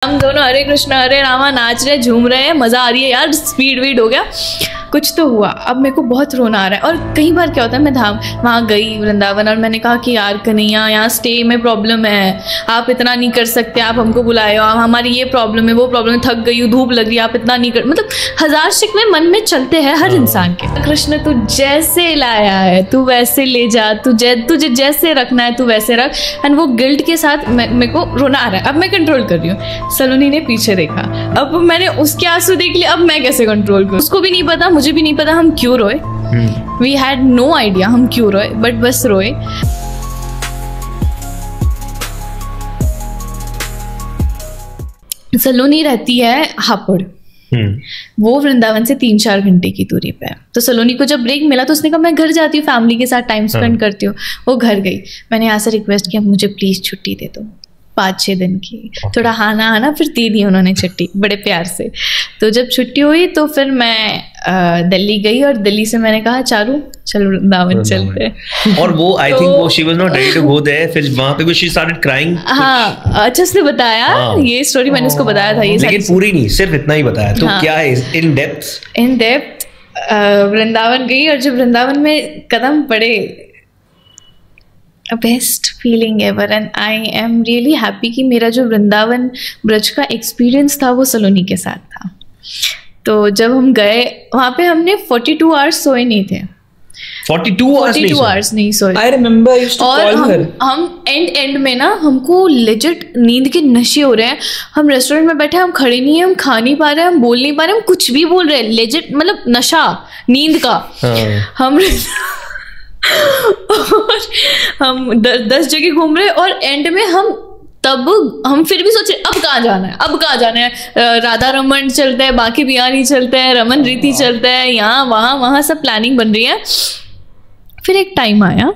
हम दोनों हरे कृष्णा हरे रामा नाच रहे झूम रहे हैं, मजा आ रही है यार, स्पीड वीड हो गया, कुछ तो हुआ। अब मेरे को बहुत रोना आ रहा है। और कई बार क्या होता है, मैं वहाँ गई वृंदावन और मैंने कहा कि यार कन्हैया यहाँ स्टे में प्रॉब्लम है, आप इतना नहीं कर सकते, आप हमको बुलाए हो, हमारी ये प्रॉब्लम है वो प्रॉब्लम है, थक गई हूँ, धूप लग रही है, आप इतना नहीं कर, मतलब हजार शिकवे मन में चलते हैं हर इंसान के। कृष्ण तू जैसे लाया है तू वैसे ले जा, तुझे जैसे रखना है तू वैसे रख। एंड वो गिल्ट के साथ मेरे को रोना आ रहा है। अब मैं कंट्रोल कर रही हूँ। सलोनी ने पीछे देखा, अब मैंने उसके आंसू देख लिए, अब मैं कैसे कंट्रोल करूँ? उसको भी नहीं पता, मुझे भी नहीं पता हम क्यों रोए। वी हैड नो आइडिया हम क्यों रोए, बट बस रोए। सलोनी रहती है हापुड़, वो वृंदावन से 3-4 घंटे की दूरी पे है। तो सलोनी को जब ब्रेक मिला तो उसने कहा मैं घर जाती हूँ, फैमिली के साथ टाइम स्पेंड करती हूँ। वो घर गई। मैंने यहाँ से रिक्वेस्ट किया मुझे प्लीज छुट्टी दे दो 5-6 दिन की। थोड़ा हाना फिर दे दी उन्होंने छुट्टी बड़े प्यार से। तो जब छुट्टी हुई तो फिर मैं दिल्ली गई और दिल्ली से मैंने कहा चारू चल वृंदावन चलते हैं। और वो आई थिंक वो she was not ready to go there, फिर वहां पे शी स्टार्टेड क्राइंग। हाँ अच्छा उसने बताया। ये स्टोरी मैंने उसको बताया था, ये लेकिन पूरी नहीं, सिर्फ इतना ही बताया। तो क्या है इन डेप्थ वृंदावन गई और जब वृंदावन में कदम पड़े, best feeling ever. And I am really happy कि मेरा जो वृंदावन ब्रज का एक्सपीरियंस था वो सलोनी के साथ था। तो जब हम गए वहाँ पे हमने 42 आवर्स सोए नहीं थे। 42 आवर्स नहीं सोए। I remember I used to और call her. हम एंड में ना हमको लेजिट नींद के नशे हो रहे हैं। हम रेस्टोरेंट में बैठे, हम खड़े नहीं है, हम खा नहीं पा रहे, हम बोल नहीं पा रहे, हम कुछ भी बोल रहे हैं, लेजिट मतलब नशा नींद का। हम और हम 10 जगह घूम रहे और एंड में हम फिर भी सोचे अब कहाँ जाना है, राधा रमन चलते हैं, बाकी बिहारी चलते हैं, रमन रीति चलते हैं, यहाँ वहाँ सब प्लानिंग बन रही है। फिर एक टाइम आया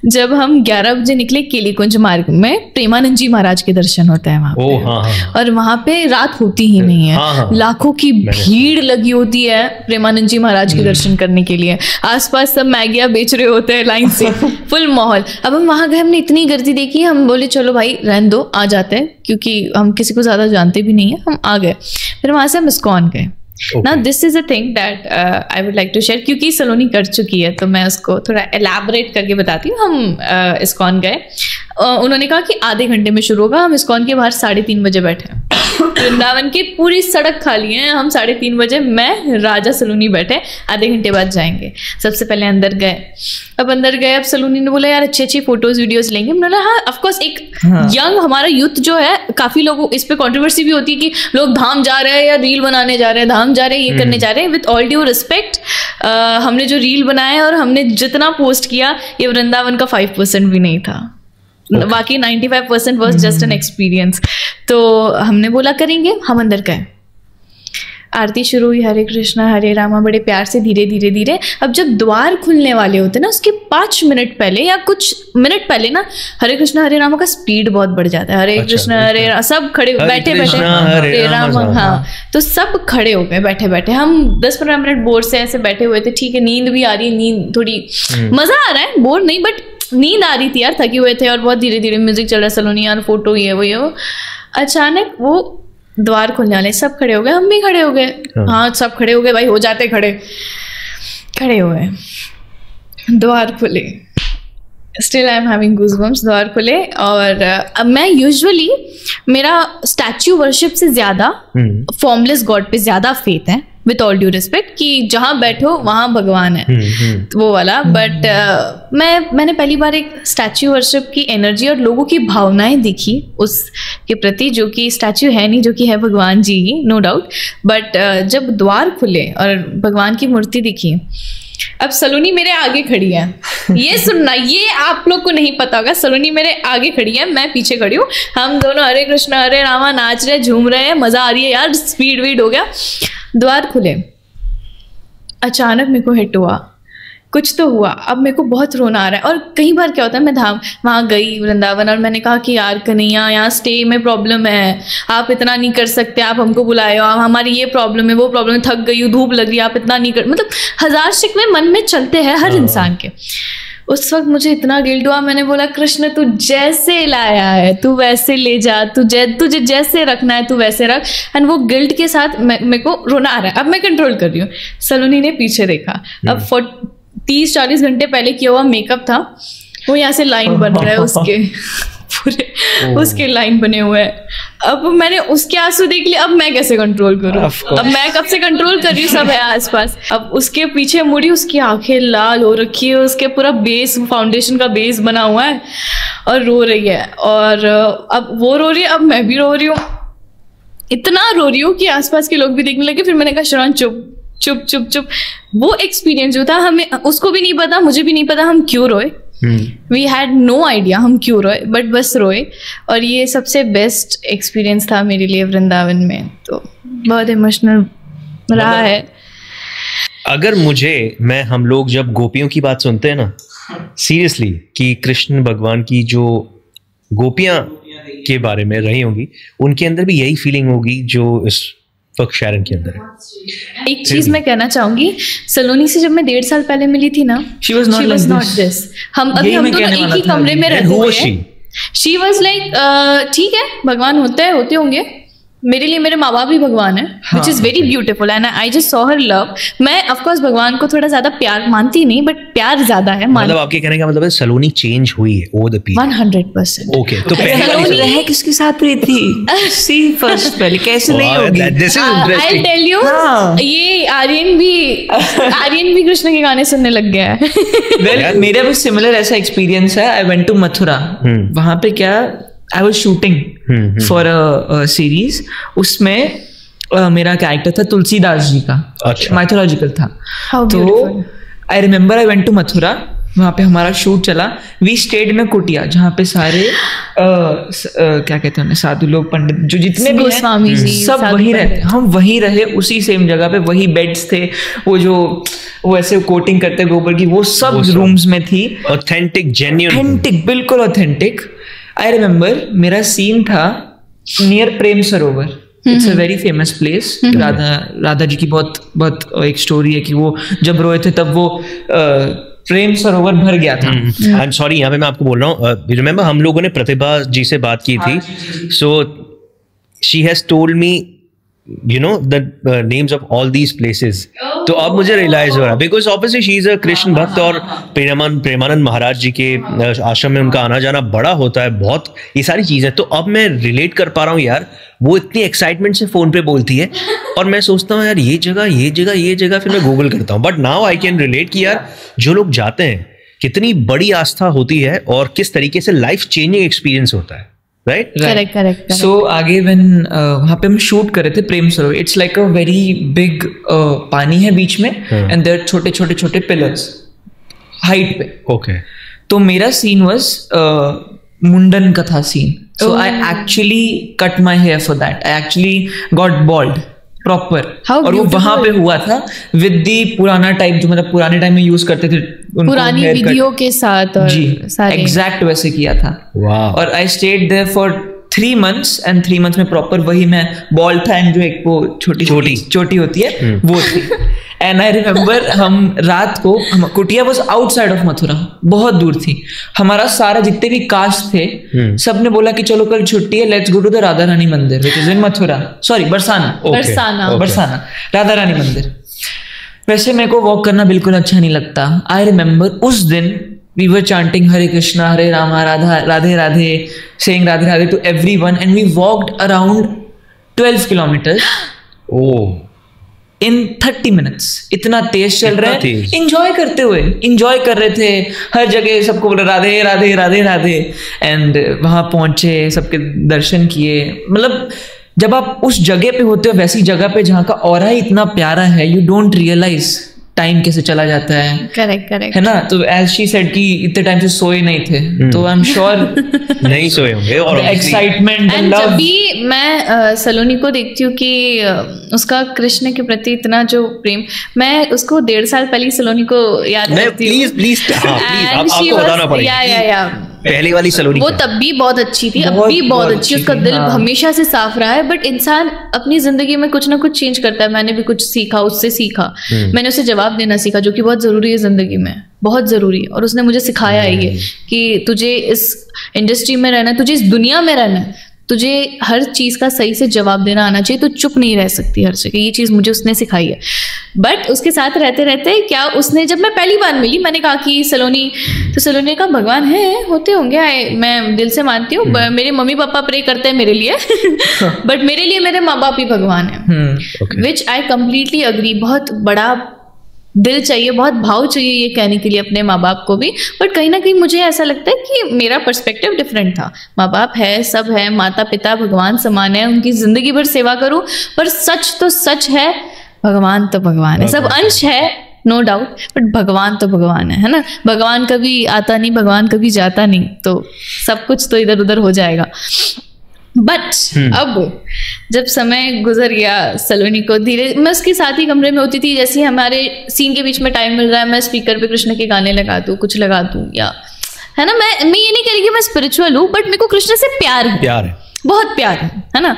जब हम 11 बजे निकले, केली कुंज मार्ग में प्रेमानंद जी महाराज के दर्शन होते हैं वहाँ पे। और वहाँ पे रात होती ही नहीं है। लाखों की भीड़ लगी होती है प्रेमानंद जी महाराज के दर्शन करने के लिए। आसपास सब मैगिया बेच रहे होते हैं लाइन से, फुल माहौल। अब हम वहाँ गए, हमने इतनी गर्दी देखी, हम बोले चलो भाई रहने दो, आ जाते हैं, क्योंकि हम किसी को ज्यादा जानते भी नहीं है। हम आ गए, फिर वहां से हम इस्कॉन गए। Now this is a thing that I would like to share, क्योंकि सलोनी कर चुकी है तो मैं उसको थोड़ा एलैबोरेट करके बताती हूँ। हम इस्कॉन गए, उन्होंने कहा कि आधे घंटे में शुरू होगा। हम इस्कॉन के बाहर 3:30 बजे बैठे हैं। वृंदावन की पूरी सड़क खाली है, हम 3:30 बजे मैं राजा सलोनी बैठे, आधे घंटे बाद जाएंगे। सबसे पहले अंदर गए। अब सलोनी ने बोला यार अच्छी फोटोज वीडियोज लेंगे। मैंने बोला हाँ ऑफकोर्स, एक यंग हमारा यूथ जो है, काफी लोगों इस पे कंट्रोवर्सी भी होती है कि लोग धाम जा रहे हैं या रील बनाने जा रहे हैं, धाम जा रहे हैं ये करने जा रहे हैं। विद ऑल ड्यू रिस्पेक्ट, हमने जो रील बनाया और हमने जितना पोस्ट किया, ये वृंदावन का 5% भी नहीं था। बाकी 95% वॉज जस्ट एन एक्सपीरियंस। तो हमने बोला करेंगे, हम अंदर गए, आरती शुरू हुई, हरे कृष्णा हरे रामा, बड़े प्यार से धीरे धीरे। अब जब द्वार खुलने वाले होते ना, उसके 5 मिनट पहले या कुछ मिनट पहले ना, हरे कृष्णा हरे रामा का स्पीड बहुत बढ़ जाता है। हरे कृष्णा हरे रामा, सब खड़े बैठे हरे रामा। हाँ, तो सब खड़े हो गए बैठे। हम 10-15 मिनट बोर से ऐसे बैठे हुए थे। ठीक है, नींद भी आ रही है, नींद थोड़ी मजा आ रहा है, बोर नहीं बट नींद आ रही थी यार, थके हुए थे और बहुत धीरे म्यूजिक चल रहा है, सलोनी यार फोटो ये वो। अचानक वो द्वार खुलने वाले, सब खड़े हो गए, हम भी खड़े हो गए। हाँ सब खड़े हो गए भाई, हो जाते खड़े हो गए। द्वार खुले, still I am having goosebumps. द्वार खुले और अब मैं यूजुअली, मेरा स्टैच्यू वर्शिप से ज्यादा फॉर्मलेस गॉड पे ज्यादा फेथ है, विथ ऑल ड्यू रिस्पेक्ट, कि जहाँ बैठो वहाँ भगवान है, तो वो वाला। बट मैंने पहली बार एक स्टैच्यू वर्शिप की एनर्जी और लोगों की भावनाएं देखी उसके प्रति, जो कि स्टैच्यू है नहीं, जो कि है भगवान जी ही, नो डाउट। बट जब द्वार खुले और भगवान की मूर्ति दिखी, अब सलोनी मेरे आगे खड़ी है। ये सुनना, ये आप लोग को नहीं पता होगा, सलोनी मेरे आगे खड़ी है, मैं पीछे खड़ी हूँ। हम दोनों हरे कृष्णा हरे रामा नाच रहे झूम रहे हैं, मजा आ रही है यार, स्पीड वीड हो गया। द्वार खुले, अचानक मेरे को हिट हुआ, कुछ तो हुआ। अब मेरे को बहुत रोना आ रहा है। और कई बार क्या होता है, मैं वहाँ गई वृंदावन और मैंने कहा कि यार कन्हैया यहाँ स्टे में प्रॉब्लम है, आप इतना नहीं कर सकते, आप हमको बुलाए हो, हमारी ये प्रॉब्लम है वो प्रॉब्लम है, थक गई हूँ, धूप लग रही है, आप इतना नहीं कर, मतलब हजार शिकवे मन में चलते हैं हर इंसान के। उस वक्त मुझे इतना गिल्ट हुआ, मैंने बोला कृष्ण तू जैसे लाया है तू वैसे ले जा, तुझे जैसे रखना है तू वैसे रख। एंड वो गिल्ट के साथ मेरे को रोना आ रहा है, अब मैं कंट्रोल कर रही हूँ। सलोनी ने पीछे देखा, अब 30-40 घंटे पहले किया हुआ मेकअप था, वो यहाँ से लाइन बन रहा है उसके पूरे उसके लाइन बने हुए हैं। अब मैंने उसके आंसू देख लिए, अब मैं कैसे कंट्रोल करूं? अब मैं कब से कंट्रोल कर रही हूँ, सब है आसपास। अब उसके पीछे मुड़ी, उसकी आंखें लाल हो रखी है, उसके पूरा बेस, फाउंडेशन का बेस बना हुआ है और रो रही है। और अब वो रो रही है, अब मैं भी रो रही हूँ, इतना रो रही हूँ कि आसपास के लोग भी देखने लगे। फिर मैंने कहा शरण चुप चुप चुप चुप। वो एक्सपीरियंस जो था, हमें उसको भी नहीं पता, मुझे भी नहीं पता हम क्यों रोए। वी हैड नो आइडिया हम क्यों रोए, बट बस रोए। और ये सबसे बेस्ट एक्सपीरियंस था मेरे लिए वृंदावन में, तो बहुत इमोशनल रहा है। अगर हम लोग जब गोपियों की बात सुनते हैं ना, सीरियसली, कि कृष्ण भगवान की जो गोपियां के बारे में रही होंगी, उनके अंदर भी यही फीलिंग होगी जो इस वक्त शरण के अंदर है। एक चीज मैं कहना चाहूंगी, सलोनी से जब मैं 1.5 साल पहले मिली थी ना, she was not this। हम दोनों एक ही कमरे में रहते थे। She was like ठीक है, भगवान होते होंगे, मेरे लिए मेरे माँ बाप भी भगवान है, which is very beautiful and I just saw her love। मैं of course भगवान को थोड़ा ज्यादा प्यार मानती नहीं, बट प्यार ज्यादा है। मतलब आपके कहने का मतलब है सलोनी चेंज हुई है over the period। 100%। ओके, तो सलोनी रह किसके साथ रही थी? सी फर्स्ट पहले कैसे नहीं होगी? This is interesting। I'll tell you, ये आर्यन भी कृष्ण के गाने सुनने लग गया है। Well, मेरा भी सिमिलर ऐसा एक्सपीरियंस है। I went to मथुरा, वहां पे क्या, I was shooting for a series। उसमें मेरा कैरेक्टर था तुलसीदास जी का, माइथोलॉजिकल था। तो I remember I went to Mathura, वहाँ पे हमारा शूट चला। वी स्टेड में कुटिया, जहाँ पे सारे क्या कहते हैं साधु लोग, पंडित जो जितने भी गोस्वामी जी सब वहीं रहते। हम वहीं रहे, उसी सेम जगह पे, वही बेड्स थे, वो ऐसे कोटिंग करते गोबर की, वो सब रूम्स में थी। ऑथेंटिक, जेन्युइन, ऑथेंटिक, बिल्कुल ऑथेंटिक। आई रिमेम्बर मेरा सीन था near Prem Sarovar. It's a very famous place. Radha ji की बहुत एक स्टोरी है कि वो जब रोए थे तब वो प्रेम सरोवर भर गया था। आई एम सॉरी, यहाँ पे मैं आपको बोल रहा हूँ, रिमेम्बर हम लोगों ने प्रतिभा जी से बात की थी, so she has told me you know the names of all these places। तो अब मुझे रियलाइज हो रहा है, because obviously she is a Krishna भक्त, और प्रेमानंद महाराज जी के आश्रम में उनका आना जाना बड़ा होता है, बहुत ये सारी चीजें। तो अब मैं रिलेट कर पा रहा हूँ यार, वो इतनी एक्साइटमेंट से फोन पे बोलती है और मैं सोचता हूँ यार ये जगह, फिर मैं गूगल करता हूँ। But now I can relate कि यार जो लोग जाते हैं कितनी बड़ी आस्था होती है और किस तरीके से लाइफ चेंजिंग एक्सपीरियंस होता है। Right? Correct। So आगे when वहाँ पे हम शूट करे थे Prem Sarovar, it's like a very big पानी है बीच में, एंड देयर छोटे पिलर्स हाइट पे। ओके, तो मेरा सीन वाज मुंडन का था scene. So I actually cut my hair for that. I actually got bald proper, और वो वहां पे हुआ था विद दी पुराना टाइप, जो मतलब पुराने टाइम में यूज करते थे पुरानी विधियों के साथ। और जी एग्जैक्ट वैसे किया था। और I stayed there for 3 months, and 3 months में प्रॉपर वही मैं बॉल था, एंड जो एक वो छोटी होती है वो थी। एंड आई रिमेम्बर हम रात को, कुटिया वाज आउटसाइड ऑफ मथुरा, बहुत दूर थी। हमारा सारा जितने भी कास्ट थे सब ने बोला कि चलो कल छुट्टी है, let's go to the Radha Rani Mandir which is in Mathura, sorry Barsana Radha Rani Mandir. वैसे मेरे को वॉक करना बिल्कुल अच्छा नहीं लगता। आई रिमेम्बर उस दिन we were chanting Hare Krishna Hare Rama Radhe Radhe, saying Radhe Radhe to everyone, and we walked around 12 kilometers in 30 minutes। इतना तेज चल रहा है, इंजॉय कर रहे थे, हर जगह सबको बोल रहे राधे राधे राधे। एंड वहां पहुंचे, सबके दर्शन किए। मतलब जब आप उस जगह पे होते हो, वैसी जगह पे जहाँ का ऑरा ही इतना प्यारा है, यू डोंट रियलाइज टाइम कैसे चला जाता है। करेक्ट है ना। तो एज शी सेड कि इतने टाइम से सोए नहीं थे, तो आई एम श्योर नहीं सोए होंगे। और एक्साइटमेंट, जब भी मैं सलोनी को देखती हूँ कि उसका कृष्ण के प्रति इतना जो प्रेम, मैं उसको 1.5 साल पहले सलोनी को याद करती हूँ। प्लीज आपको बताना पड़ेगा। पहली वाली सलोनी वो तब भी बहुत अच्छी थी, अब भी बहुत अच्छी, उसका दिल हमेशा से साफ रहा है। बट इंसान अपनी जिंदगी में कुछ ना कुछ चेंज करता है। मैंने भी कुछ सीखा, उससे सीखा, मैंने उसे जवाब देना सीखा, जो कि बहुत जरूरी है जिंदगी में। बहुत ज़रूरी है। और उसने मुझे सिखाया है ये कि तुझे इस इंडस्ट्री में रहना है, तुझे इस दुनिया में रहना है, तुझे हर चीज़ का सही से जवाब देना आना चाहिए, तो चुप नहीं रह सकती हर जगह। ये चीज़ मुझे उसने सिखाई है। बट उसके साथ रहते रहते क्या उसने, जब मैं पहली बार मिली, मैंने कहा कि सलोनी, तो सलोनी का भगवान है, होते होंगे, मैं दिल से मानती हूँ, मेरे मम्मी पापा प्रे करते हैं मेरे लिए बट मेरे लिए मेरे माँ बाप ही भगवान है, विच आई कम्प्लीटली अग्री। बहुत बड़ा दिल चाहिए, बहुत भाव चाहिए ये कहने के लिए अपने माँ बाप को भी। बट कहीं ना कहीं मुझे ऐसा लगता है कि मेरा पर्सपेक्टिव डिफरेंट था। माँ बाप है, सब है, माता पिता भगवान समान है, उनकी जिंदगी भर सेवा करूं, पर सच तो सच है, भगवान तो भगवान है। सब अंश है, नो डाउट, बट भगवान तो भगवान है ना। भगवान कभी आता नहीं, भगवान कभी जाता नहीं, तो सब कुछ तो इधर उधर हो जाएगा। बट अब जब समय गुजर गया, सलोनी को धीरे, मैं उसके साथ ही कमरे में होती थी, जैसे ही हमारे सीन के बीच में टाइम मिल रहा है, मैं स्पीकर पे कृष्ण के गाने लगा दूं, कुछ लगा दूं, या है ना, मैं ये नहीं कह रही कि मैं स्पिरिचुअल हूँ, बट मेरे को कृष्ण से प्यार है, बहुत प्यार है ना।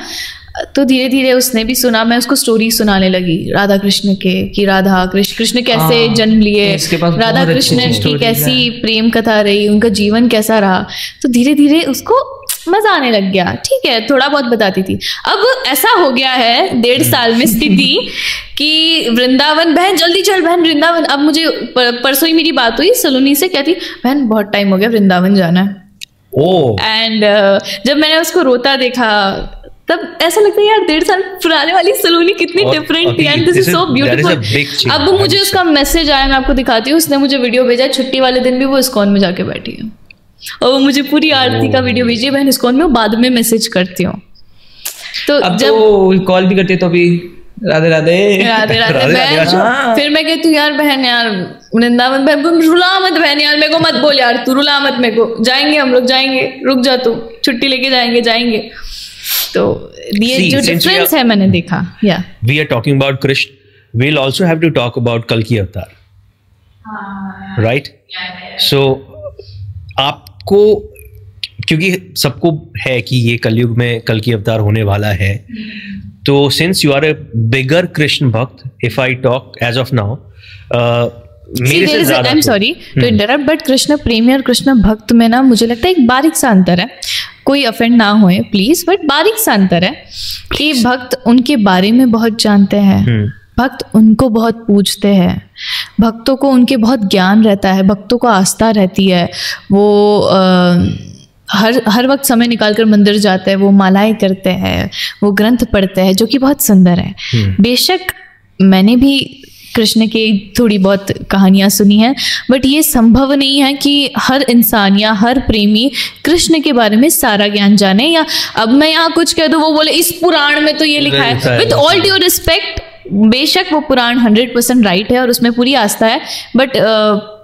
तो धीरे धीरे उसने भी सुना, मैं उसको स्टोरी सुनाने लगी राधा कृष्ण के, कि राधा कृष्ण कैसे जन्म लिए, राधा कृष्ण की कैसी प्रेम कथा रही, उनका जीवन कैसा रहा। तो धीरे धीरे उसको मजा आने लग गया। ठीक है, थोड़ा बहुत बताती थी। अब ऐसा हो गया है 1.5 साल में स्थिति कि वृंदावन, बहन जल्दी चल बहन वृंदावन। अब मुझे परसों ही मेरी बात हुई सलोनी से, कहती बहन बहुत टाइम हो गया, वृंदावन जाना है। एंड जब मैंने उसको रोता देखा, तब ऐसा लगता है यार 1.5 साल पुराने वाली सलोनी कितनी डिफरेंट थी, and this is so beautiful. अब मुझे उसका मैसेज आया, मैं आपको दिखाती हूँ। उसने मुझे वीडियो भेजा, छुट्टी वाले दिन भी वो इस्कॉन में जाके बैठी है, और वो मुझे पूरी आरती का वीडियो भेजिए बहन इस्कॉन में, बाद में मैसेज करती हूँ। तो अब जब तो कॉल भी करते, तो अभी राधे राधे राधे राधे बहन, फिर मैं कहती हूँ यार बहन, यार वृंदावन, बहन रुला मत बहन, यार मेरे को मत बोल यार, तू रुला मत मेरे को, जाएंगे हम लोग, जाएंगे, रुक जा तू, छुट्टी लेके जाएंगे। तो ये जो डिफरेंस है मैंने देखा। या we are talking about Krishna, we will also have to talk about कल की अवतार, राइट? सो आपको, क्योंकि सबको है कि ये कलयुग में कल की अवतार होने वाला है, तो since you are a bigger Krishna bhakt, if I talk as of now, मेरे से ज्यादा, I am sorry to interrupt, but Krishna प्रेमी और कृष्ण भक्त में ना मुझे लगता है एक बारीक सा अंतर है, कोई अफेंड ना होए प्लीज, बट बारीक सा अंतर है कि भक्त उनके बारे में बहुत जानते हैं, भक्त उनको बहुत पूछते हैं, भक्तों को उनके बहुत ज्ञान रहता है, भक्तों को आस्था रहती है, वो हर वक्त समय निकालकर मंदिर जाते हैं, वो मालाएं करते हैं, वो ग्रंथ पढ़ते हैं, जो कि बहुत सुंदर है। बेशक मैंने भी कृष्ण की थोड़ी बहुत कहानियाँ सुनी हैं, बट ये संभव नहीं है कि हर इंसान या हर प्रेमी कृष्ण के बारे में सारा ज्ञान जाने, या अब मैं यहाँ कुछ कह दूँ वो बोले इस पुराण में तो ये लिखा है। विद ऑल ड्यू रिस्पेक्ट, बेशक वो पुराण 100% राइट है और उसमें पूरी आस्था है, बट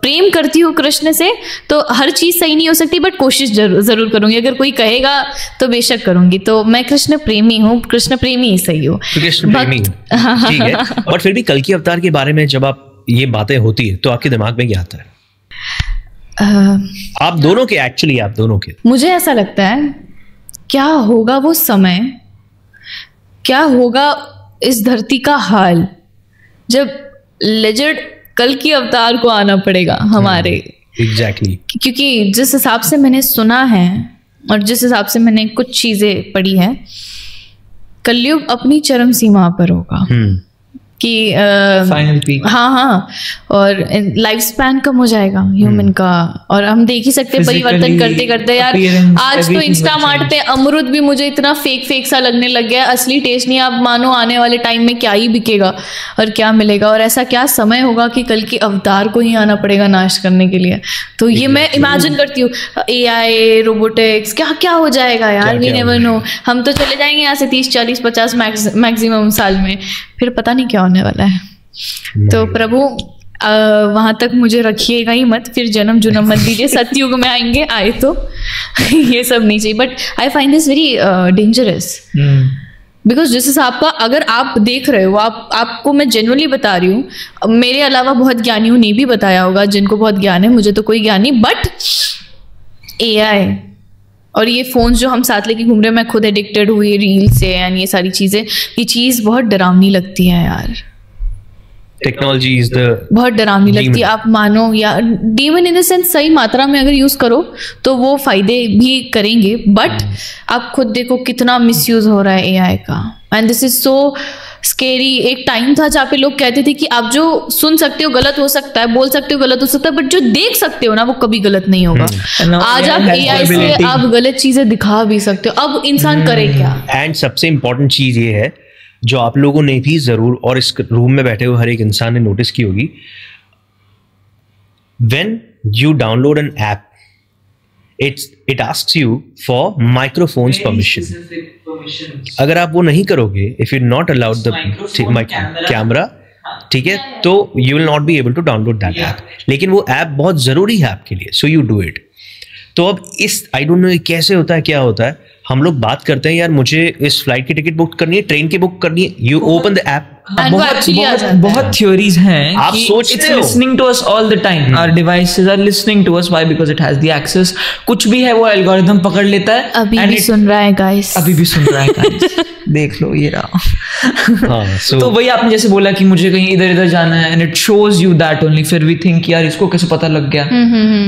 प्रेम करती हूँ कृष्ण से, तो हर चीज़ सही नहीं हो सकती, बट कोशिश जरूर करूंगी। अगर कोई कहेगा तो बेशक करूंगी। तो मैं कृष्ण प्रेमी हूँ, कृष्ण प्रेमी ही सही हूँ, कृष्ण प्रेमी, ठीक है। बट फिर भी कल की अवतार के बारे में जब आप ये बातें होती है तो आपके दिमाग में क्या आता है? आप दोनों के, एक्चुअली आप दोनों के, मुझे ऐसा लगता है क्या होगा वो समय, क्या होगा इस धरती का हाल, जब लेजेंड कल की अवतार को आना पड़ेगा हमारे। एग्जैक्टली क्योंकि जिस हिसाब से मैंने सुना है और जिस हिसाब से मैंने कुछ चीजें पढ़ी है, कलयुग अपनी चरम सीमा पर होगा कि फाइनल पीक, हाँ, और लाइफ स्पैन कम हो जाएगा ह्यूमन का, और हम देख ही सकते हैं परिवर्तन करते करते। यार आज तो इंस्टामार्ट पे अमरूद भी मुझे इतना फेक सा लगने लग गया, असली टेस्ट नहीं। आप मानो आने वाले टाइम में क्या ही बिकेगा और क्या मिलेगा, और ऐसा क्या समय होगा कि कल की अवतार को ही आना पड़ेगा नाश करने के लिए। तो ये मैं इमेजिन करती हूँ, AI, रोबोटिक्स, क्या क्या हो जाएगा यार, वी नेवर नो। हम तो चले जाएंगे यहाँ से 30, 40, 50 मैक्सिमम साल में, फिर पता नहीं क्या होने वाला है। तो प्रभु वहां तक मुझे रखिएगा ही मत, फिर जन्म जुनम मत दीजिए, सतयुग में आएंगे, आए तो ये सब नहीं चाहिए। But I find this very dangerous, because जिस हिसाब का अगर आप देख रहे हो, आपको मैं जेन्युइनली बता रही हूँ, मेरे अलावा बहुत ज्ञानियों ने भी बताया होगा जिनको बहुत ज्ञान है, मुझे तो कोई ज्ञान नहीं, बट AI और ये फोन्स जो हम साथ लेके घूम रहे हैं, मैं खुद एडिक्टेड हुई रील से, एंड ये सारी चीज़ें, ये चीज़ बहुत डरावनी लगती है यार। टेक्नोलॉजी इज द बहुत डरावनी लगती है। आप मानो या डीमन इन द सेंस सही मात्रा में अगर यूज करो तो वो फायदे भी करेंगे, बट आप खुद देखो कितना मिसयूज हो रहा है एआई का, and this is so scary. एक टाइम था जहाँ पे लोग कहते थे कि आप जो सुन सकते हो गलत हो सकता है, बोल सकते हो गलत हो सकता है, बट जो देख सकते हो ना वो कभी गलत नहीं होगा। आज आप एआई से आप गलत चीजें दिखा भी सकते हो, अब इंसान करे क्या। एंड सबसे इम्पोर्टेंट चीज ये है जो आप लोगों ने भी जरूर, और इस रूम में बैठे हुए हर एक इंसान ने नोटिस की होगी, when you download an app it asks you for microphone's permission. अगर आप वो नहीं करोगे, if you're not allowed the camera, ठीक है, तो you will not be able to download that app. लेकिन वो ऐप बहुत जरूरी है आपके लिए, so you do it. तो अब इस I don't know कैसे होता है, क्या होता है, हम लोग बात करते हैं यार मुझे इस फ्लाइट की टिकट बुक करनी है, ट्रेन की बुक करनी है, you open the app. बहुत थ्योरीज हैं आप सोचते हो listening to us all the time, our devices are listening to us, why? Because it has the access. कुछ भी है वो एल्गोरिथम पकड़ लेता है। अभी भी सुन रहा है गाइस, अभी भी सुन रहा है गाइस। देख लो ये रहा। हाँ, तो वही आपने जैसे बोला कि मुझे कहीं इधर इधर जाना है, and it shows you that only, फिर वी थिंक यार इसको कैसे पता लग गया।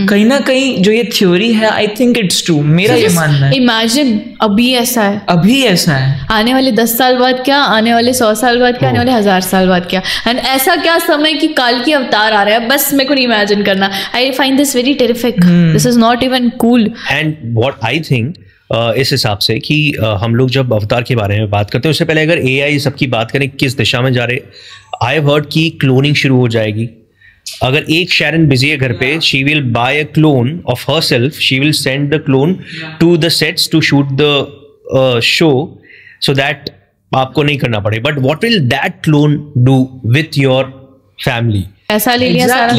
कहीं ना कहीं जो ये थ्योरी है, आई थिंक इट्स ट्रू, मेरा ये मानना है। इमेजिन अभी ऐसा है, अभी ऐसा है, आने वाले 10 साल बाद क्या, आने वाले 100 साल बाद क्या, आने वाले 1000 साल बाद क्या, एंड ऐसा क्या समय कि काल की अवतार आ रहा है, बस मेरे को नहीं इमेजिन करना। I find this very terrific, this is not even cool. And what I think इस हिसाब से कि हम लोग जब अवतार के बारे में बात करते हैं, उससे पहले अगर एआई सबकी बात करें किस दिशा में जा रहे, आई हैव हर्ड कि क्लोनिंग शुरू हो जाएगी। अगर एक शैरन बिजी है घर पे, she will buy a clone of herself, she will send the clone to the sets to shoot the show, so that आपको नहीं करना पड़े। But what will that clone do with your family? ऐसा ले लिया सारा,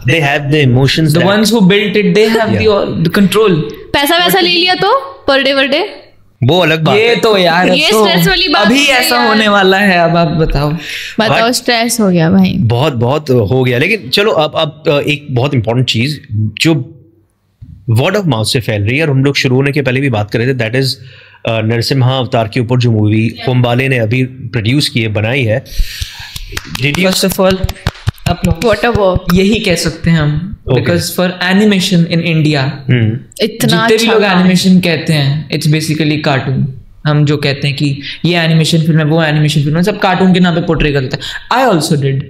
they have the emotions, the ones who built it, they have the control. पैसा वैसा ले लिया तो पर डे वो अलग बात। ये तो यार ये स्ट्रेस वाली बात अभी ऐसा होने वाला है। अब आप बताओ स्ट्रेस हो गया भाई, बहुत हो गया। लेकिन चलो अब एक बहुत इंपॉर्टेंट चीज जो वर्ड ऑफ माउथ से फैल रही है, और हम लोग शुरू होने के पहले भी बात कर रहे थे, दैट इज नरसिम्हा अवतार के ऊपर जो मूवी कुंबाले ने अभी प्रोड्यूस की है, बनाई है। फर्स्ट ऑफ ऑल यही कह सकते हैं हम, because for animation in India, इतना जितने भी लोग एनिमेशन कहते हैं, इट्स बेसिकली कार्टून। हम जो कहते हैं कि ये एनिमेशन फिल्म है, वो एनिमेशन फिल्म है, सब कार्टून के नाम पे पोर्ट्रे करते हैं। I also did,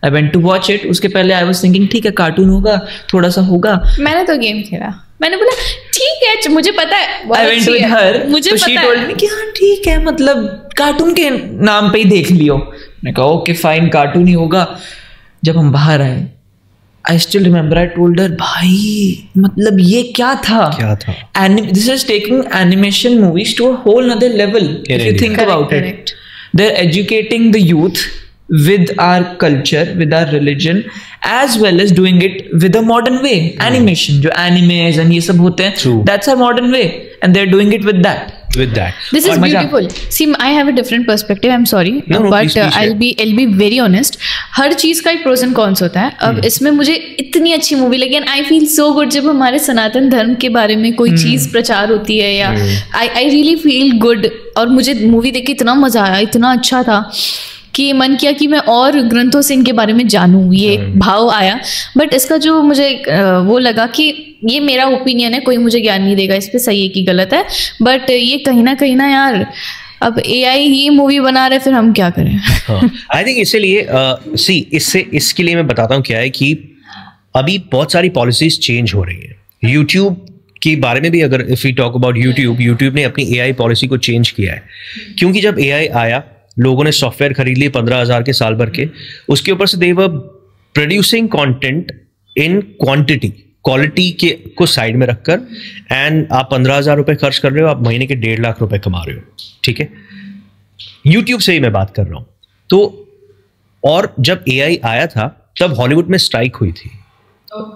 I went to watch it. उसके पहले आई वाज थिंकिंग ठीक है कार्टून होगा, थोड़ा सा होगा। मैंने तो गेम खेला, मैंने बोला ठीक है, मुझे पता है। I went with her, मुझे तो she told me कि हाँ ठीक है, मतलब कार्टून के नाम पे ही देख लियो। मैंने कहा ओके फाइन, कार्टून ही होगा। जब हम बाहर आए, I still remember I told her, भाई मतलब ये क्या था? This is taking animation movies to a whole other level. If you think about it, they're educating the youth with our culture, with our religion, as well as doing it with a modern way. Animation, जो animes and ये सब होते हैं, that's our modern way, and they're doing it with that. This is beautiful. See, I have a different perspective. I'm sorry, but I'll be very honest. हर चीज का एक pros and cons होता है। अब इसमें मुझे इतनी अच्छी मूवी लगी, and I feel so good जब हमारे सनातन धर्म के बारे में कोई चीज प्रचार होती है, या I really feel good। और मुझे मूवी देख के इतना मजा आया, इतना अच्छा था कि मन किया कि मैं और ग्रंथों से इनके बारे में जानूं, ये भाव आया। बट इसका जो मुझे वो लगा कि ये मेरा ओपिनियन है, कोई मुझे ज्ञान नहीं देगा इस पे सही है कि गलत है, बट ये कहीं ना यार अब एआई ही मूवी बना रहे, फिर हम क्या करें? आई थिंक इसीलिए इसके लिए मैं बताता हूँ क्या है कि अभी बहुत सारी पॉलिसीज चेंज हो रही है। यूट्यूब के बारे में भी अगर if we talk about YouTube ने अपनी एआई पॉलिसी को चेंज किया है, क्योंकि जब एआई आया लोगों ने सॉफ्टवेयर खरीद लिए 15,000 के साल भर के, उसके ऊपर से दे वर प्रोड्यूसिंग कंटेंट इन क्वालिटी के को साइड में रखकर, एंड आप 15,000 रुपए खर्च कर रहे हो, आप महीने के 1.5 लाख रुपए कमा रहे हो। ठीक है, यूट्यूब से ही मैं बात कर रहा हूं। तो और जब एआई आया था तब हॉलीवुड में स्ट्राइक हुई थी,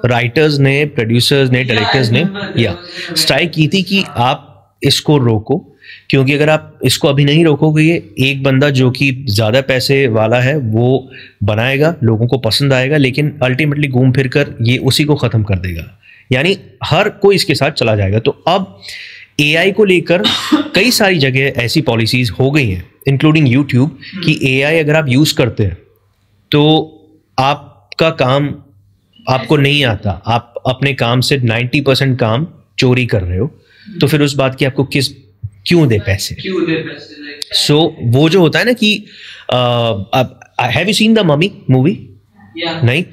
राइटर्स ने, प्रोड्यूसर्स ने, डायरेक्टर्स ने स्ट्राइक की थी कि आप इसको रोको, क्योंकि अगर आप इसको अभी नहीं रोकोगे, एक बंदा जो कि ज्यादा पैसे वाला है वो बनाएगा, लोगों को पसंद आएगा, लेकिन अल्टीमेटली घूम फिर कर ये उसी को खत्म कर देगा, यानी हर कोई इसके साथ चला जाएगा। तो अब एआई को लेकर कई सारी जगह ऐसी पॉलिसीज हो गई हैं, इंक्लूडिंग यूट्यूब, कि एआई अगर आप यूज करते हैं तो आपका काम आपको नहीं आता, आप अपने काम से 90% काम चोरी कर रहे हो, तो फिर उस बात की आपको क्यों दे पैसे? सो वो जो होता है ना कि have you seen the mummy movie? नहीं?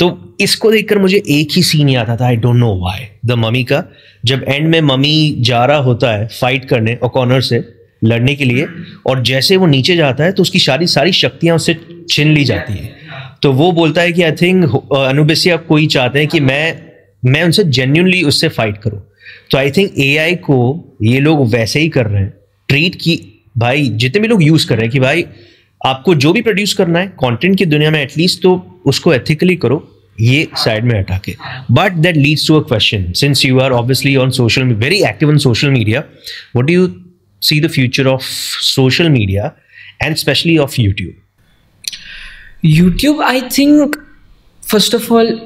तो इसको देखकर मुझे एक ही सीन याद आता था, आई don't know why, the mummy का, जब एंड में मम्मी जा रहा होता है फाइट करने ओकॉनर से लड़ने के लिए, और जैसे वो नीचे जाता है तो उसकी सारी शक्तियां उससे छीन ली जाती है। तो वो बोलता है कि आई थिंक अनुबिसिया कोई चाहते हैं कि मैं उनसे जेन्युइनली उससे फाइट करूं। तो आई थिंक एआई को ये लोग वैसे ही कर रहे हैं ट्रीट की, भाई जितने भी लोग यूज कर रहे हैं कि भाई आपको जो भी प्रोड्यूस करना है कंटेंट की दुनिया में एटलीस्ट तो उसको एथिकली करो, ये साइड में हटा के। But that leads to a question, since you are obviously on social, very active on social media, what do you see the future of social media and specially of YouTube? YouTube, I think first of all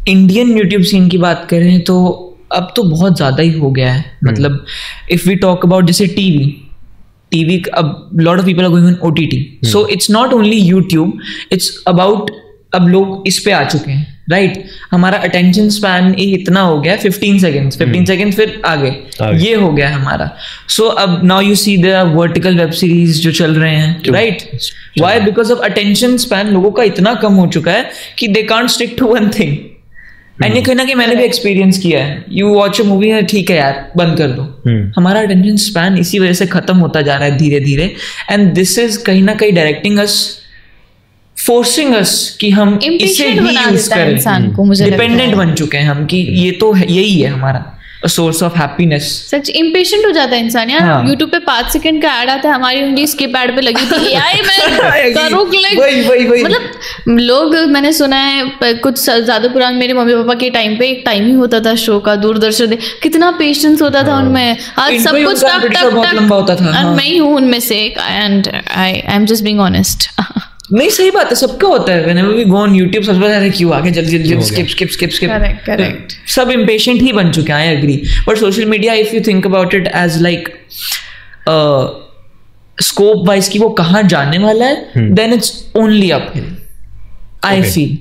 Indian YouTube scene की बात करें तो अब तो बहुत ज़्यादा ही हो गया है। मतलब इफ़ वी टॉक अबाउट जैसे टीवी, अब lot of people are going on OTT, so it's not only YouTube, it's about, अब लोग इस पे आ चुके हैं, राइट? हमारा अटेंशन स्पैन इतना हो गया 15 सेकेंड्स फिर आगे ये हो गया हमारा। सो अब now you see the vertical web series जो चल रहे हैं, right? Why? Because of attention span लोगों का इतना कम हो चुका है कि they can't stick to one thing. And ये कहीं ना कहीं मैंने भी एक्सपीरियंस किया है, यू वॉच अ मूवी है, ठीक है यार बंद कर दो, हमारा अटेंशन स्पैन इसी वजह से खत्म होता जा रहा है धीरे धीरे। एंड दिस इज कहीं ना कहीं डायरेक्टिंग अस, फोर्सिंग अस कि हम इसे ही यूज करें। डिपेंडेंट बन चुके हैं हम कि ये तो यही है हमारा source of happiness. Such impatient हो जाता है इंसान यार। हाँ। यूट्यूब पे 5 सेकंड का ऐड आता है, हमारी उंगली स्किप ऐड पे लगी थी, एआई में करूं क्लिक। वही मतलब लोग, मैंने सुना है कुछ ज्यादा पुराने मेरे मम्मी पापा के टाइम पे एक टाइम ही होता था शो का, दूरदर्शन, कितना पेशेंस होता था उनमें। आज सब कुछ टक टक होता था। मैं ही हूँ उनमें से एक, and I am just being honest. नहीं, सही बात है, सबका होता है। whenever we go on YouTube सबसे पहले क्यों आगे जल्दी skip correct सब impatient ही बन चुके हैं। I agree, but social media if you think about it as like scope wise कि वो कहाँ जाने वाला है, then it's only uphill, I feel,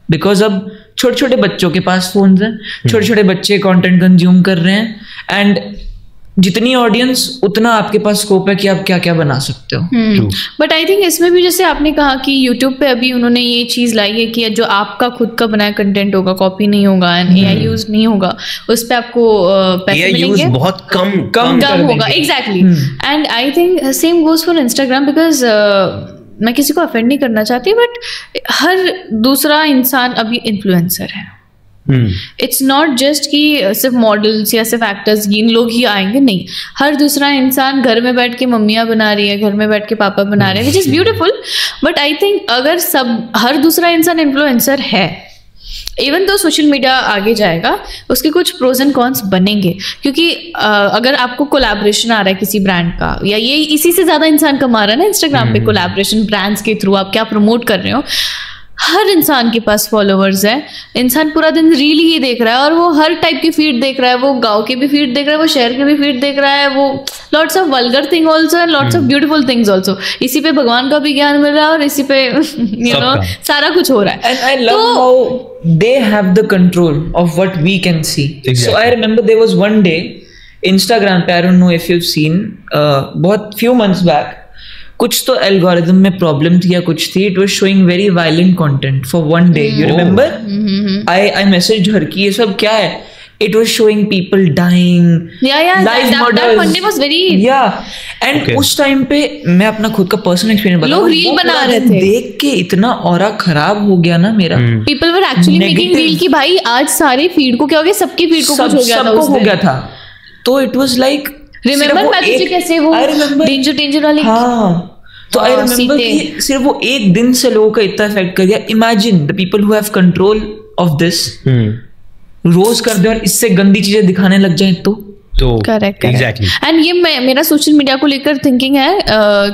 because अब छोटे छोटे बच्चों के पास फोन्स हैं, छोटे छोटे बच्चे कंटेंट कंज्यूम कर रहे हैं, एंड जितनी ऑडियंस उतना आपके पास स्कोप है कि आप क्या क्या बना सकते हो। बट आई थिंक इसमें भी जैसे आपने कहा कि यूट्यूब पे अभी उन्होंने ये चीज़ लाई है कि जो आपका खुद का बनाया कंटेंट होगा, कॉपी नहीं होगा एंड एआई यूज नहीं होगा, उस पर आपको पैसे मिलेंगे, बहुत कम होगा। Exactly. And I think same goes for Instagram, because मैं किसी को अफेंड नहीं करना चाहती, बट हर दूसरा इंसान अभी इन्फ्लुएंसर है। इट्स नॉट जस्ट कि सिर्फ मॉडल्स या सिर्फ एक्टर्स इन लोग ही आएंगे, नहीं, हर दूसरा इंसान घर में बैठ के मम्मियाँ बना रही है, घर में बैठ के पापा बना रहे हैं, which is beautiful. But I think अगर हर दूसरा इंसान इन्फ्लुएंसर है, इवन तो सोशल मीडिया आगे जाएगा, उसके कुछ प्रोज एंड कॉन्स बनेंगे, क्योंकि अगर आपको कोलैबोरेशन आ रहा है किसी ब्रांड का, या ये इसी से ज़्यादा इंसान कमा रहा है ना इंस्टाग्राम पे, कोलैबोरेशन ब्रांड्स के थ्रू आप क्या प्रमोट कर रहे हो, हर इंसान के पास फॉलोअर्स है, इंसान पूरा दिन रील ही देख रहा है, और वो हर टाइप की फीड देख रहा है, वो गांव की भी फीड देख रहा है, वो शहर की भी फीड देख रहा है, वो lots of vulgar thing also and lots of beautiful things also. इसी पे भगवान का भी ज्ञान मिल रहा है और इसी पे यू नो सारा कुछ हो रहा है। And I love how they have the control of what we can see. So I remember there was one day Instagram पे, I don't know if you have seen, बहुत फ्यू मंथ्स बैक कुछ तो algorithm में problem थी या कुछ थी, it was showing very violent content for one day, you remember? I message her की ये सब क्या है, it was showing people dying, live murders, and उस टाइम पे मैं अपना खुद का पर्सनल एक्सपीरियंस बता, लोग रील बना रहे थे, देख के इतना ऑरा खराब हो गया ना मेरा। people were actually making reel कि भाई आज सारे फीड को क्या हो गया, सबकी फीड को कुछ हो गया था, तो it was like रिमेंबर मैं तुझे कैसे वो डेंजर वाली, हाँ, तो आई रिमेंबर कि सिर्फ वो एक दिन से लोगों का इतना इफेक्ट कर दिया। Imagine the people who have control of this रोज कर दे और इससे गंदी चीजें दिखाने लग जाए तो करेक्ट एग्जैक्टली। एंड ये मेरा सोशल मीडिया को लेकर थिंकिंग है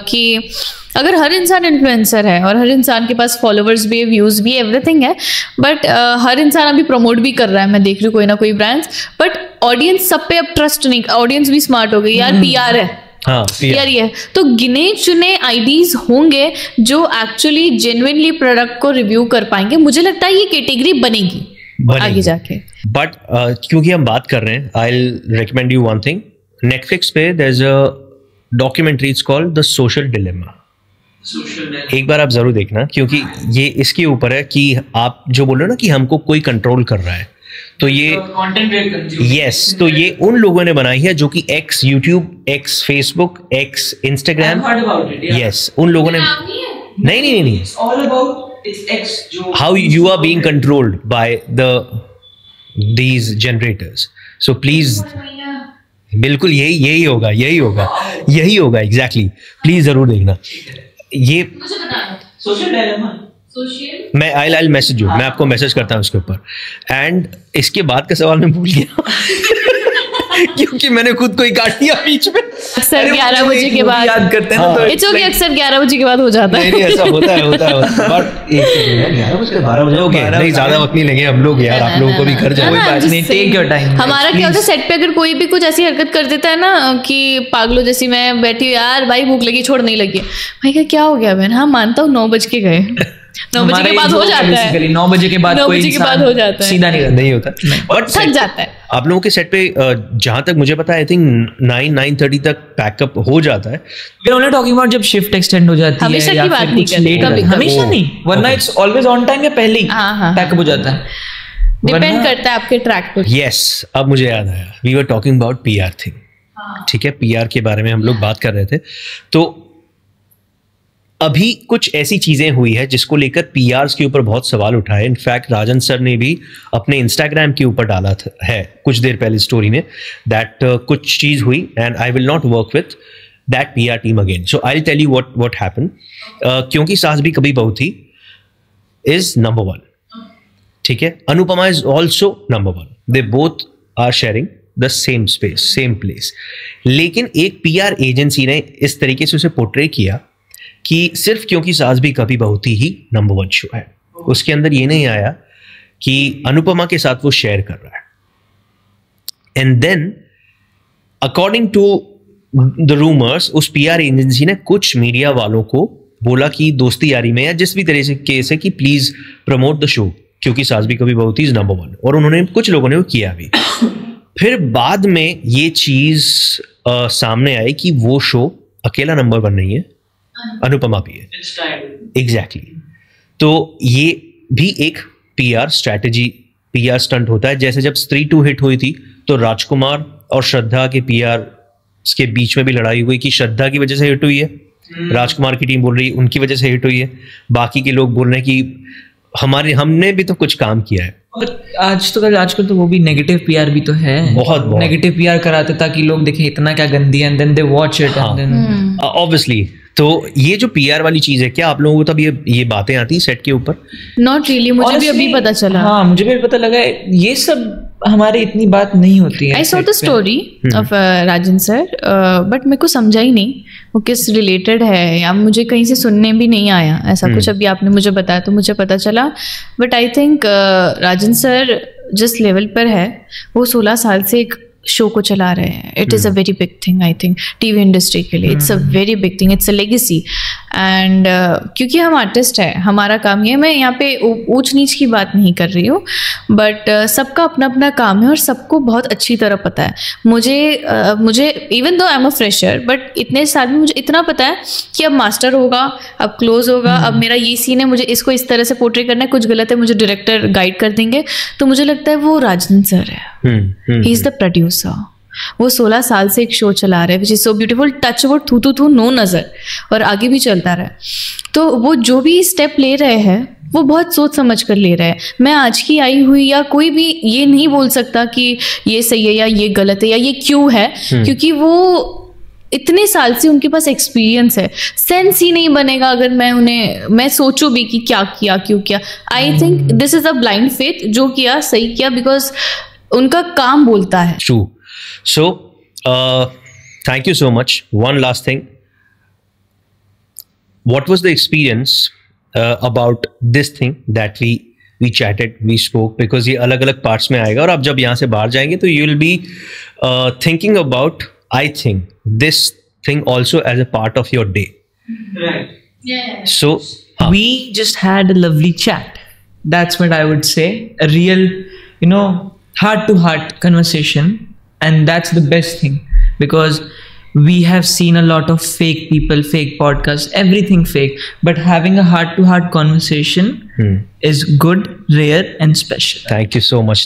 कि अगर हर इंसान इन्फ्लुएंसर है और हर इंसान के पास फॉलोअर्स भी है, व्यूज भी, एवरीथिंग है, बट हर इंसान अभी प्रमोट भी कर रहा है, मैं देख रही हूँ कोई ना कोई ब्रांड्स, बट ऑडियंस सब पे अब ट्रस्ट नहीं, ऑडियंस भी स्मार्ट हो गई यार, पीआर है, हाँ, PR ही है। तो गिने चुने आईडीज होंगे जो एक्चुअली जेन्युइनली प्रोडक्ट को रिव्यू कर पाएंगे। मुझे लगता है ये कैटेगरी बनेगी आगे जाके। बट क्योंकि हम बात कर रहे हैं, I will recommend you one thing. Netflix पे there is a documentary, it's called the social dilemma. एक बार आप जरूर देखना, क्योंकि ये इसके ऊपर है कि आप जो बोल रहे हो ना कि हमको कोई कंट्रोल कर रहा है, तो ये यस, तो ये उन लोगों ने बनाई है जो कि x YouTube, x Facebook, x Instagram, yes, उन लोगों ने नहीं how you are being controlled by these generators. So please, बिल्कुल यही होगा एग्जैक्टली। प्लीज जरूर देखना ये सोशल डायलेमा। मैं आई मैसेज यू, मैं आपको मैसेज करता हूँ उसके ऊपर। एंड इसके बाद का सवाल मैं भूल गया क्योंकि मैंने खुद को ही काट दिया बीच में। अक्सर 11 बजे के बाद याद करते हैं ना, तो इट्स ओके, अक्सर 11 बजे के बाद हो जाता है। नहीं ऐसा होता है बट 11 बजे 12 बजे ओके, नहीं ज्यादा वक्त नहीं लगे हम लोग यार, आप लोगों को भी घर जाओ, कोई बात नहीं, टेक योर टाइम। हमारा क्या होता है सेट पे, अगर कोई भी कुछ ऐसी हरकत कर देता है ना कि पागलों जैसी, मैं बैठी हूँ यार भाई भूख लगी, छोड़ नहीं लगी, भाई क्या हो गया बहन, हाँ मानता हूँ 9 बज के गए, 9 बजे के बाद हो जाता है, 9 बजे के बाद कोई इंसान हो जाता है, सीधा नहीं होता, बट थक जाता है। आप लोगों के सेट पे जहां तक मुझे पता है आई थिंक 9-9:30 तक पैकअप हो जाता है। We're only talking about जब शिफ्ट एक्सटेंड हो जाती है, हमेशा की बात नहीं करते, हमेशा नहीं, वरना इट्स ऑलवेज ऑन टाइम या पहले ही पैकअप हो जाता है, डिपेंड करता है आपके ट्रैक पे। यस, अब मुझे याद आया, we were talking about PR thing, ठीक है, PR के बारे में हम लोग बात कर रहे थे। तो अभी कुछ ऐसी चीजें हुई है जिसको लेकर PRs के ऊपर बहुत सवाल उठाए। इनफैक्ट राजन सर ने भी अपने इंस्टाग्राम के ऊपर डाला है कुछ देर पहले स्टोरी में दैट कुछ चीज हुई and I will not work with that PR team again. So I will tell you what happened. क्योंकि सास भी कभी बहू थी इज नंबर 1, ठीक है, Anupama is also number 1, they both are sharing the same space, same place. लेकिन एक PR एजेंसी ने इस तरीके से उसे पोर्ट्रे किया कि सिर्फ क्योंकि सास भी कभी बहू थी ही नंबर 1 शो है, उसके अंदर ये नहीं आया कि अनुपमा के साथ वो शेयर कर रहा है। And then according to the rumours, उस PR एजेंसी ने कुछ मीडिया वालों को बोला कि दोस्ती यारी में या जिस भी तरह से केस है कि प्लीज प्रमोट द शो, क्योंकि सास भी कभी बहू थी इज नंबर 1, और उन्होंने कुछ लोगों ने वो किया भी। फिर बाद में ये चीज सामने आई कि वो शो अकेला नंबर 1 नहीं है, अनुपमा भी है, एग्जैक्टली। तो ये भी एक PR स्ट्रैटेजी, PR स्टंट होता है। जैसे जब स्त्री 2 हिट हुई थी तो राजकुमार और श्रद्धा के PR के बीच में भी लड़ाई हुई कि श्रद्धा की वजह से हिट हुई है, राजकुमार की टीम बोल रही है उनकी वजह से हिट हुई है, बाकी के लोग बोल रहे हैं कि हमने भी तो कुछ काम किया है। आजकल तो वो भी नेगेटिव PR भी तो है, बहुत नेगेटिव PR कराते ताकि लोग देखें इतना क्या गंदी है, and then they watch it and then obviously. तो ये जो PR वाली चीज है, क्या आप लोगों को तब ये बातें आती सेट के ऊपर? नॉट रियली, मुझे भी अभी पता चला। हाँ, मुझे भी पता लगा ये सब हमारे इतनी बात नहीं होती है। I saw the story of Rajan sir, but मेरे को समझा ही नहीं वो किस रिलेटेड है, या मुझे कहीं से सुनने भी नहीं आया ऐसा कुछ। अभी आपने मुझे बताया तो मुझे पता चला। But I think Rajan sir जिस लेवल पर है वो 16 साल से एक शो को चला रहे हैं। It is a very big thing, I think TV industry के लिए it's a very big thing, it's a legacy. And क्योंकि हम आर्टिस्ट हैं, हमारा काम ये, मैं यहाँ पे ऊंच नीच की बात नहीं कर रही हूँ, बट सबका अपना अपना काम है और सबको बहुत अच्छी तरह पता है। मुझे even though I am a fresher, but इतने साल में मुझे इतना पता है कि अब मास्टर होगा, अब क्लोज होगा, अब मेरा ये सीन है, मुझे इसको इस तरह से पोर्ट्रे करना है, कुछ गलत है मुझे डायरेक्टर गाइड कर देंगे। तो मुझे लगता है वो राजन सर है, ही इज द प्रोड्यूसर। वो 16 साल से एक शो चला रहे हैं which is so beautiful, touch वो थू नो नजर, और आगे भी चलता रहा। तो वो जो भी स्टेप ले रहे हैं वो बहुत सोच समझ कर ले रहे हैं। मैं आज की आई हुई या कोई भी ये नहीं बोल सकता कि ये सही है या ये गलत है या ये क्यों है, क्योंकि वो इतने साल से उनके पास एक्सपीरियंस है। सेंस ही नहीं बनेगा अगर मैं सोचूं भी कि क्या किया क्यों किया। I think this is a blind faith, जो किया सही किया, बिकॉज उनका काम बोलता है। True. So, thank you so much. One last thing. What was the experience about this thing that we chatted, we spoke? Because ये अलग-अलग parts में आएगा, और आप जब यहाँ से बाहर जाएंगे तो you will be thinking about, I think, this thing also as a part of your day. Right. Yeah. So We just had a lovely chat. That's what I would say. A real, heart to heart conversation. And that's the best thing, because we have seen a lot of fake people, fake podcasts, everything fake. But having a heart to heart conversation is good, rare and special. thank you so much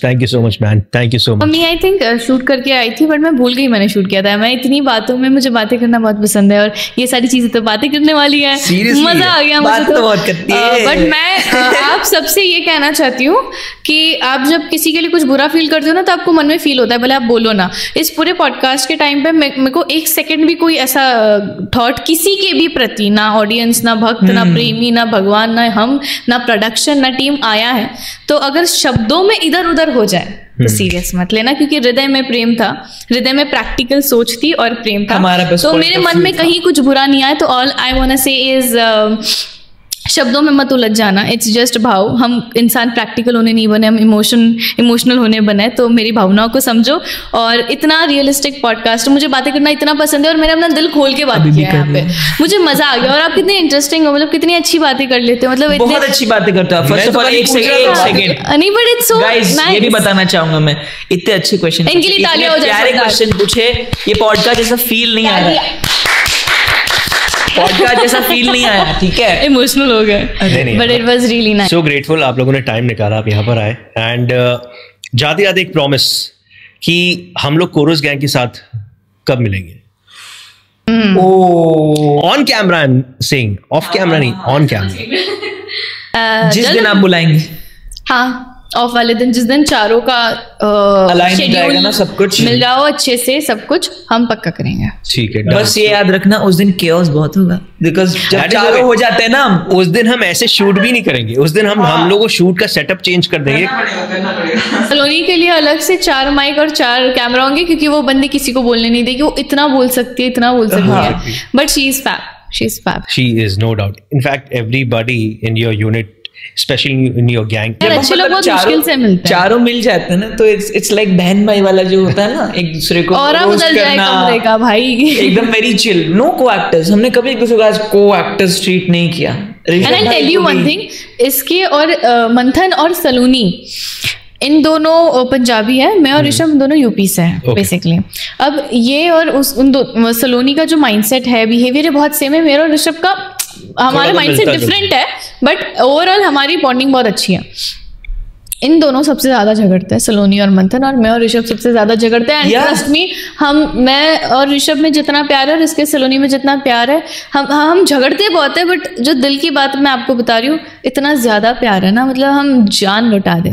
man, thank you so much. Mummy I think shoot करके आई थी, but मैं भूल गई मैंने shoot किया था. मैं इतनी बातों में, मुझे बातें करना बहुत पसंद है, और ये सारी चीजें तो बातें करने वाली है. Seriously? मजा आ गया बात मुझे तो बहुत करती है. बट मैं आप सबसे ये कहना चाहती हूँ कि आप जब किसी के लिए कुछ बुरा फील करते हो ना, तो आपको मन में फील होता है, भले आप बोलो ना. इस पूरे पॉडकास्ट के टाइम पे मेरे को एक सेकंड भी कोई ऐसा थॉट किसी के भी प्रति, ना ऑडियंस, ना भक्त, ना प्रेमी, ना भगवान, ना हम, ना प्रोडक्शन, ना टीम आया है. तो अगर शब्दों में इधर उधर हो जाए तो सीरियस मत लेना, क्योंकि हृदय में प्रेम था, हृदय में प्रैक्टिकल सोच थी और प्रेम था. हमारा बस तो point मेरे of मन view में था. कहीं कुछ बुरा नहीं आया. तो ऑल आई वांट टू से इज शब्दों में मत उलझ जाना. इट्स जस्ट भाव. हम इंसान प्रैक्टिकल होने नहीं बने, हम इमोशनल होने बने. तो मेरी भावनाओं को समझो. और इतना रियलिस्टिक पॉडकास्ट, मुझे बातें करना इतना पसंद है, और मैंने अपना दिल खोल के बात किया है यहाँ पे. मुझे मजा आ गया. और आप कितने इंटरेस्टिंग हो, मतलब कितनी अच्छी बातें कर लेते हो, मतलब बहुत अच्छी बातें करते हो. फर्स्ट ऑफ ऑल एक सेकंड नहीं, बट इट्स सो गाइस, ये भी बताना चाहूंगा मैं, इतने अच्छे क्वेश्चन, इनके लिए तालियां हो जाए. प्यारे क्वेश्चन पूछे. ये पॉडकास्ट जैसा फील नहीं आ रहा, पॉडकास्ट जैसा फील नहीं आया. ठीक है, इमोशनल हो गए, but it was really nice. So grateful आप लोगों ने टाइम निकाला, आप यहाँ पर आए. एंड जाते जाते एक प्रॉमिस कि हम लोग कोरस गैंग के साथ कब मिलेंगे. On camera I am saying, of camera नहीं, ऑन कैमरा. जिस दिन आप बुलाएंगे. हाँ, ऑफ वाले दिन, जिस दिन चारों का Align हो जाएगा ना सब कुछ, मिल रहा हो अच्छे से, सब कुछ हम पक्का करेंगे. ठीक है, बस ये याद रखना उस दिन chaos बहुत होगा, बिकॉज जब चारों हो जाते हैं ना, उस दिन हम ऐसे शूट भी नहीं करेंगे. उस दिन हम लोगों को शूट का सेटअप चेंज कर देंगे. सलोनी के लिए अलग से 4 माइक और 4 कैमरा होंगे, क्योंकि वो बंदी किसी को बोलने नहीं देगी. वो इतना बोल सकती है, इतना बोल सकती है. But she is fab. She is, no doubt. In fact, everybody in your unit, especially in your gang, यार अच्छे लोग बहुत मुश्किल से मिलते हैं. चारों मिल जाते हैं ना, तो इट्स लाइक बहन भाई वाला जो होता है ना, एक दूसरे को और roast बदल जाए करना, कमरे का भाई. एकदम वेरी चिल. नो को एक्टर्स, हमने कभी एक दूसरे को आज को एक्टर्स ट्रीट नहीं किया. And I tell you one thing, इसके और मंथन और सलोनी, इन दोनों पंजाबी है, मैं और ऋषभ दोनों यूपी से हैं बेसिकली. अब ये और सलोनी का जो माइंडसेट है, बिहेवियर है, बहुत सेम है. मेरा और ऋषभ का, हमारे माइंडसेट डिफरेंट है, बट ओवरऑल हमारी बॉन्डिंग बहुत अच्छी है. इन दोनों सबसे ज्यादा झगड़ते हैं, सलोनी और मंथन, और मैं और ऋषभ सबसे ज्यादा झगड़ते हैं. एंड ट्रस्ट मी, मैं और ऋषभ में जितना प्यार है और इसके सलोनी में जितना प्यार है, हम झगड़ते बहुत है, बट जो दिल की बात मैं आपको बता रही हूँ, इतना ज्यादा प्यार है ना, मतलब हम जान लुटा दें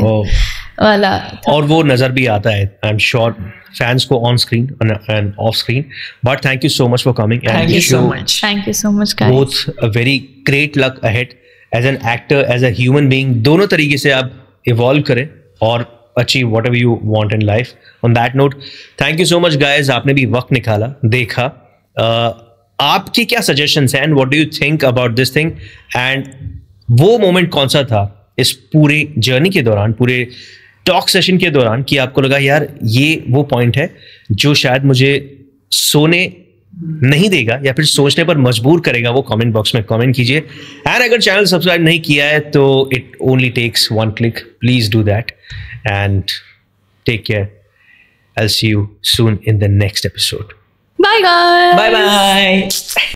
वाला. और वो नजर भी आता है, आई एम श्योर, फैंस को on screen and off screen. But thank you so much for coming. Thank you so much. Thank you so much guys. Both a very great luck ahead, as an actor, as a human being. दोनों तरीके से आप evolve करें और achieve whatever you want in life. On that note, thank you so much guys, आपने भी वक्त निकाला, देखा. आपकी क्या सजेशंस हैं, and what do you think about this thing, and वो मोमेंट कौन सा था इस पूरी जर्नी के दौरान, पूरे टॉक सेशन के दौरान, कि आपको लगा यार ये वो पॉइंट है जो शायद मुझे सोने नहीं देगा या फिर सोचने पर मजबूर करेगा. वो कमेंट बॉक्स में कमेंट कीजिए. एंड अगर चैनल सब्सक्राइब नहीं किया है तो it only takes 1 click. Please do that and take care. I will see you soon in the next episode. Bye guys. Bye bye.